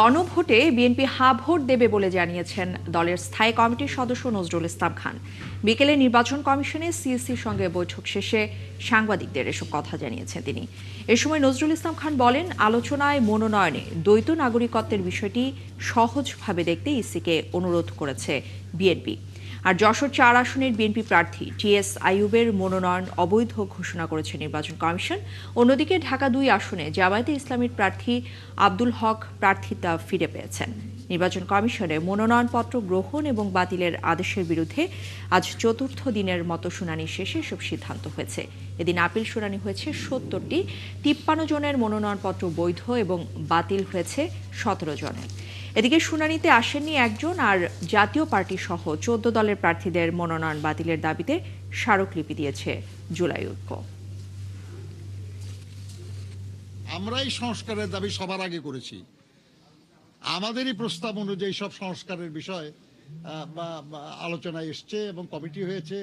গণভোটে বিএনপি হা ভোট দেবে বলে জানিয়েছেন দলের স্থায়ী কমিটির সদস্য নজরুল ইসলাম খান। বিকেলে নির্বাচন কমিশনে সিইসির সঙ্গে বৈঠক শেষে সাংবাদিকদের এসব কথা জানিয়েছেন তিনি। এ সময় নজরুল ইসলাম খান বলেন, আলোচনায় মনোনয়নে দ্বৈত নাগরিকত্বের বিষয়টি সহজভাবে দেখতে ইসিকে অনুরোধ করেছে বিএনপি। আর যশোর ৪ আসনের বিএনপি প্রার্থী টিএস আইয়ুবের মনোনয়ন অবৈধ ঘোষণা করেছে নির্বাচন কমিশন। অন্যদিকে ঢাকা ২ আসনে জামায়াতে ইসলামীর প্রার্থী আব্দুল হক প্রার্থিতা ফিরে পেয়েছেন। নির্বাচন কমিশনে মনোনয়নপত্র গ্রহণ এবং বাতিলের আদেশের বিরুদ্ধে আজ চতুর্থ দিনের মতো শুনানি শেষে এসব সিদ্ধান্ত হয়েছে। এদিন আপিল শুনানি হয়েছে ৭০টি, ৫৩ জনের মনোনয়নপত্র বৈধ এবং বাতিল হয়েছে ১৭ জনের। এদিকে শুনানিতে আসেননি একজন, আর জাতীয় পার্টি সহ ১৪ দলের প্রার্থীদের মনোনয়ন বাতিলের দাবিতে স্মারকলিপি দিয়েছে জুলাই ঐক্য। আমরাই সংস্কারের দাবি সবার আগে করেছি। আমাদেরই প্রস্তাব অনুযায়ী সব সংস্কারের বিষয় আলোচনায় এসছে এবং কমিটি হয়েছে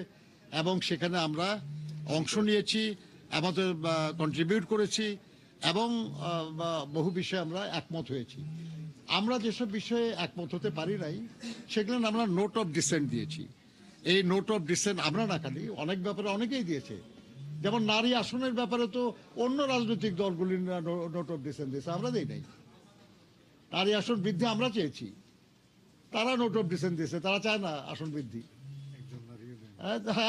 এবং সেখানে আমরা অংশ নিয়েছি, আমাদের কন্ট্রিবিউট করেছি এবং বহু বিষয়ে আমরা একমত হয়েছি। আমরা যেসব বিষয়ে একমত হতে পারি নাই সেগুলো আমরা নোট অফ ডিসেন্ট দিয়েছি। এই নোট অফ ডিসেন্ট আমরা না খালি, অনেক ব্যাপারে অনেকেই দিয়েছে। যেমন নারী আসনের ব্যাপারে তো অন্য রাজনৈতিক দলগুলির নোট অফ ডিসেন্ট দিয়েছে, আমরা দেই নাই। নারী আসন বৃদ্ধি আমরা চেয়েছি, তারা নোট অফ ডিসেন্ট দিয়েছে, তারা চায় না আসন বৃদ্ধি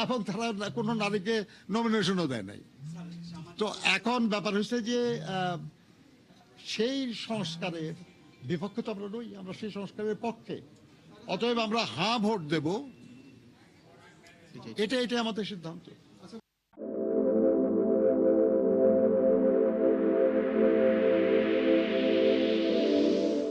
এবং তারা কোনো নারীকে নমিনেশনও দেয় নাই। তো এখন ব্যাপার হচ্ছে যে সেই সংস্কারের বিপক্ষে তো আমরা নই, আমরা সেই সংস্কারের পক্ষে। অতএব আমরা হাঁ ভোট দেব, এটাই আমাদের সিদ্ধান্ত।